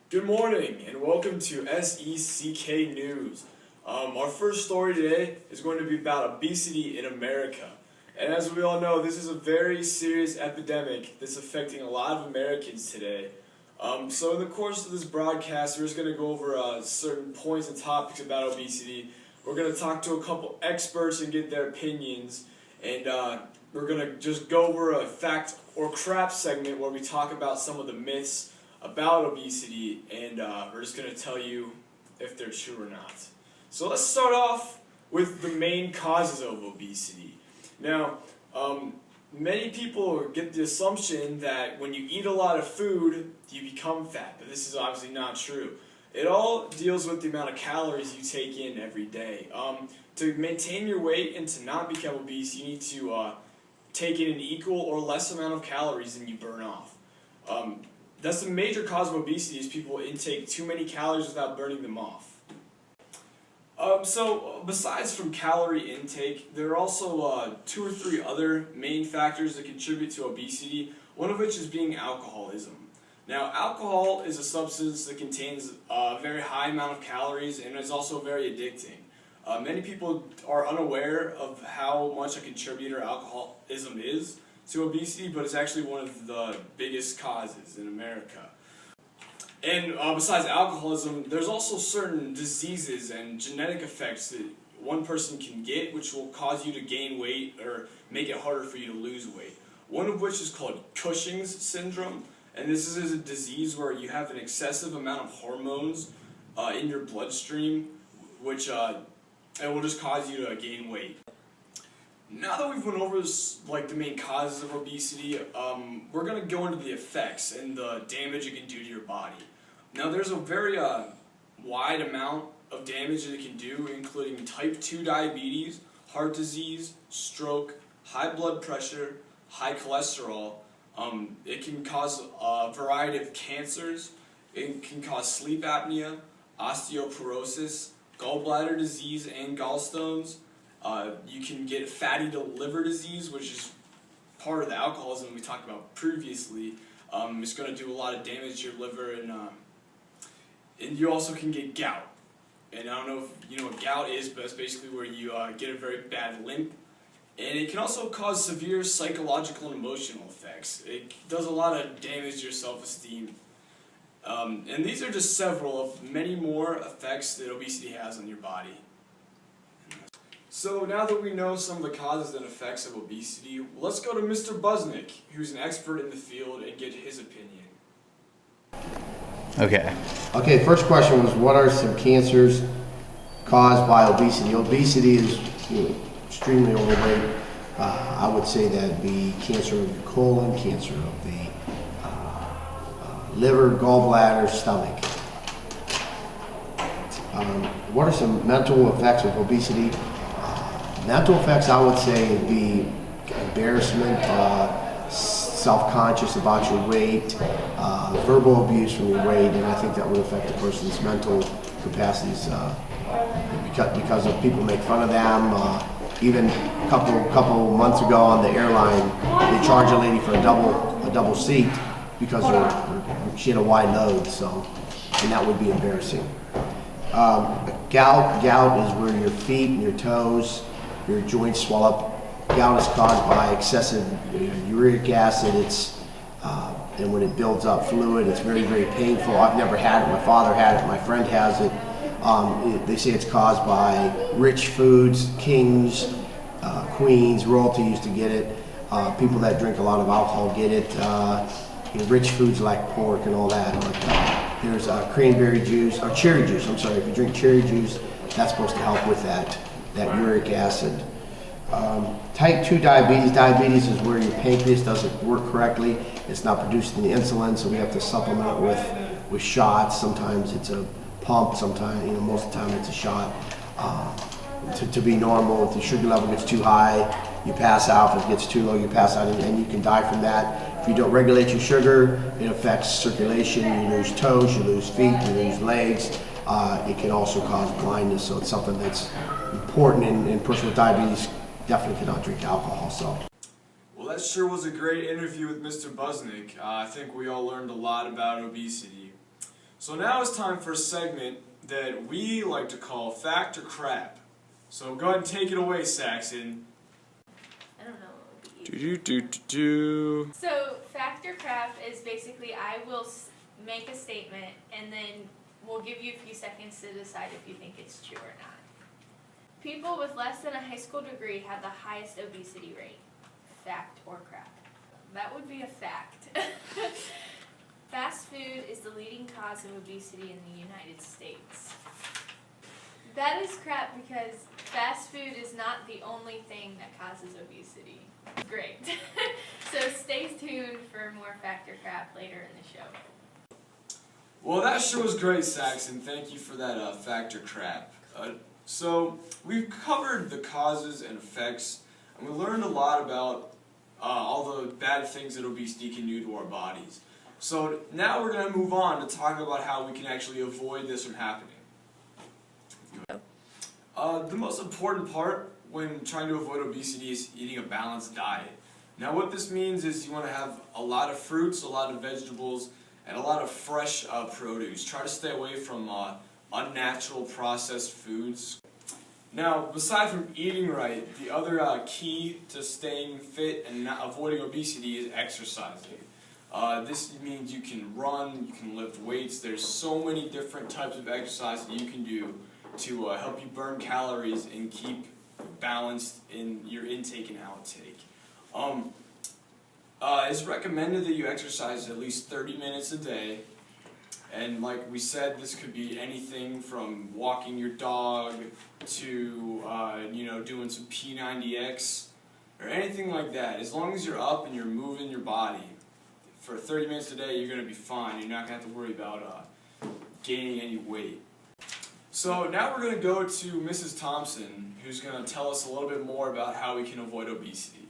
Good morning and welcome to SECK News. Our first story today is going to be about obesity in America. And as we all know, this is a very serious epidemic that's affecting a lot of Americans today. So in the course of this broadcast, we're just going to go over certain points and topics about obesity. We're going to talk to a couple experts and get their opinions. And we're going to just go over a fact or crap segment where we talk about some of the myths about obesity, and we're just going to tell you if they're true or not. So let's start off with the main causes of obesity. Now, many people get the assumption that when you eat a lot of food, you become fat, but this is obviously not true. It all deals with the amount of calories you take in every day. To maintain your weight and to not become obese, you need to take in an equal or less amount of calories than you burn off. That's the major cause of obesity, is people intake too many calories without burning them off. So besides from calorie intake, there are also 2 or 3 other main factors that contribute to obesity, one of which is being alcoholism. Now, alcohol is a substance that contains a very high amount of calories and is also very addicting. Many people are unaware of how much a contributor alcoholism is to obesity, but it's actually one of the biggest causes in America. And besides alcoholism, there's also certain diseases and genetic effects that one person can get which will cause you to gain weight or make it harder for you to lose weight. One of which is called Cushing's syndrome, and this is a disease where you have an excessive amount of hormones in your bloodstream, which it will just cause you to gain weight. Now that we've went over the main causes of obesity, we're going to go into the effects and the damage it can do to your body. Now there's a very wide amount of damage that it can do, including type 2 diabetes, heart disease, stroke, high blood pressure, high cholesterol. It can cause a variety of cancers. It can cause sleep apnea, osteoporosis, gallbladder disease and gallstones. You can get fatty liver disease, which is part of the alcoholism we talked about previously. It's going to do a lot of damage to your liver, and you also can get gout. And I don't know if you know what gout is, but it's basically where you get a very bad limp. And it can also cause severe psychological and emotional effects. It does a lot of damage to your self-esteem. And these are just several of many more effects that obesity has on your body. So now that we know some of the causes and effects of obesity, let's go to Mr. Busnick, who's an expert in the field, and get his opinion. Okay, first question was, what are some cancers caused by obesity? Obesity is extremely overweight. I would say that'd be cancer of the colon, cancer of the liver, gallbladder, stomach. What are some mental effects of obesity? Mental effects, I would say, would be embarrassment, self-conscious about your weight, verbal abuse from your weight, and I think that would affect a person's mental capacities because of people make fun of them. Even a couple months ago on the airline, they charged a lady for a double seat because she had a wide load, and that would be embarrassing. Gout is where your feet and your toes, your joints swell up. Gout is caused by excessive uric acid. And when it builds up fluid, it's very, very painful. I've never had it. My father had it. My friend has it. They say it's caused by rich foods, kings, queens, royalty used to get it. People that drink a lot of alcohol get it. Rich foods like pork and all that. There's cranberry juice, or cherry juice, I'm sorry. If you drink cherry juice, that's supposed to help with that uric acid. Type 2 diabetes. Diabetes is where your pancreas doesn't work correctly. It's not producing the insulin, so we have to supplement with shots. Sometimes it's a pump, sometimes, most of the time it's a shot. To be normal, if the sugar level gets too high, you pass out. If it gets too low, you pass out, and you can die from that. If you don't regulate your sugar, it affects circulation. You lose toes, you lose feet, you lose legs. It can also cause blindness, so it's something that's important, and a person with diabetes definitely cannot drink alcohol. Well, that sure was a great interview with Mr. Busnick. I think we all learned a lot about obesity. So So now it's time for a segment that we like to call Fact or Crap. So go ahead and take it away, Saxon. I don't know what would be easy. So, fact or crap is basically I will make a statement and then we'll give you a few seconds to decide if you think it's true or not. People with less than a high school degree have the highest obesity rate. Fact or crap? That would be a fact. Fast food is the leading cause of obesity in the United States. That is crap because fast food is not the only thing that causes obesity. Great. So stay tuned for more fact or crap later in the show. Well, that sure was great, Saxon. Thank you for that fact or crap. So we've covered the causes and effects, and we learned a lot about all the bad things that obesity can do to our bodies. So now we're going to move on to talk about how we can actually avoid this from happening. The most important part when trying to avoid obesity is eating a balanced diet. Now what this means is you want to have a lot of fruits, a lot of vegetables, and a lot of fresh produce. Try to stay away from unnatural processed foods. Now, aside from eating right, the other key to staying fit and not avoiding obesity is exercising. This means you can run, you can lift weights. There's so many different types of exercise that you can do to help you burn calories and keep balanced in your intake and outtake. It's recommended that you exercise at least 30 minutes a day. And like we said, this could be anything from walking your dog to doing some P90X or anything like that. As long as you're up and you're moving your body for 30 minutes a day, you're going to be fine. You're not going to have to worry about gaining any weight. So now we're going to go to Mrs. Thompson, who's going to tell us a little bit more about how we can avoid obesity.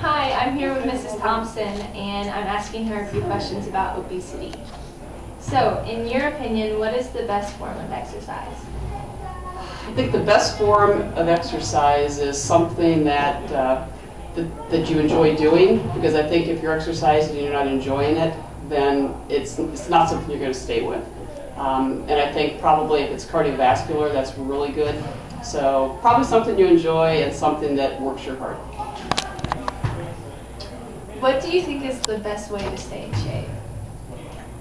Hi, I'm here with Mrs. Thompson and I'm asking her a few questions about obesity. So, in your opinion, what is the best form of exercise? I think the best form of exercise is something that that you enjoy doing, because I think if you're exercising and you're not enjoying it, then it's not something you're going to stay with. And I think probably if it's cardiovascular, that's really good. So probably something you enjoy and something that works your heart. What do you think is the best way to stay in shape?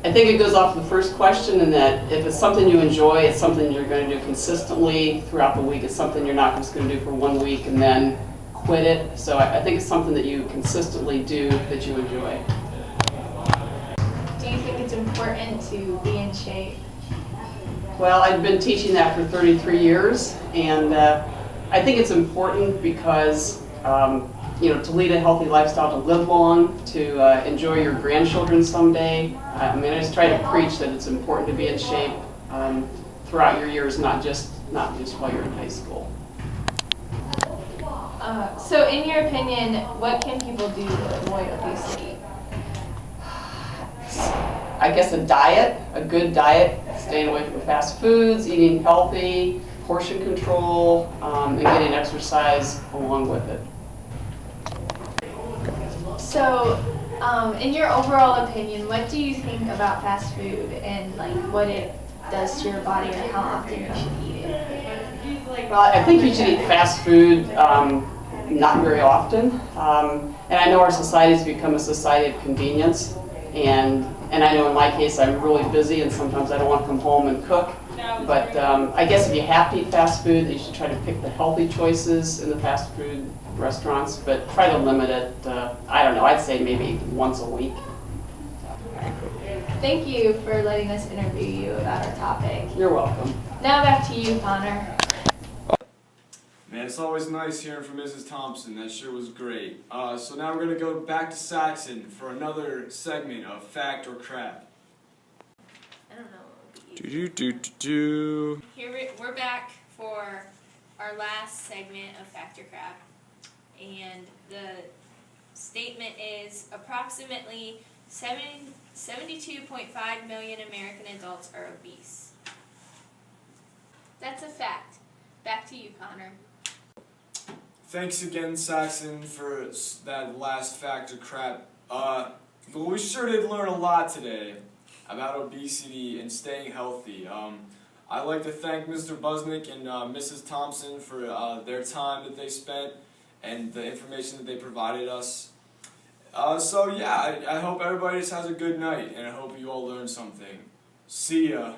I think it goes off the first question in that if it's something you enjoy, it's something you're going to do consistently throughout the week. It's something you're not just going to do for 1 week and then quit it. So I think it's something that you consistently do that you enjoy. Do you think it's important to be in shape? Well, I've been teaching that for 33 years, and I think it's important because to lead a healthy lifestyle, to live long, to enjoy your grandchildren someday. I just try to preach that it's important to be in shape throughout your years, not just while you're in high school. So in your opinion, what can people do to avoid obesity? I guess a good diet, staying away from fast foods, eating healthy, portion control, and getting exercise along with it. So, in your overall opinion, what do you think about fast food and what it does to your body or how often you should eat it? Well, I think you should eat fast food not very often. And I know our society has become a society of convenience. And I know in my case I'm really busy and sometimes I don't want to come home and cook. But I guess if you have to eat fast food, you should try to pick the healthy choices in the fast food restaurants, but try to limit it, I don't know, I'd say maybe once a week. Thank you for letting us interview you about our topic. You're welcome. Now back to you, Connor. Man, it's always nice hearing from Mrs. Thompson. That sure was great. So now we're going to go back to Saxon for another segment of Fact or Crap. I don't know. Here we're back for our last segment of Fact or Crap. And the statement is approximately 72.5 million American adults are obese. That's a fact. Back to you, Connor. Thanks again, Saxon, for that last fact or crap. Well, we sure did learn a lot today. about obesity and staying healthy. I'd like to thank Mr. Busnick and Mrs. Thompson for their time that they spent and the information that they provided us. So yeah, I hope everybody just has a good night, and I hope you all learned something. See ya.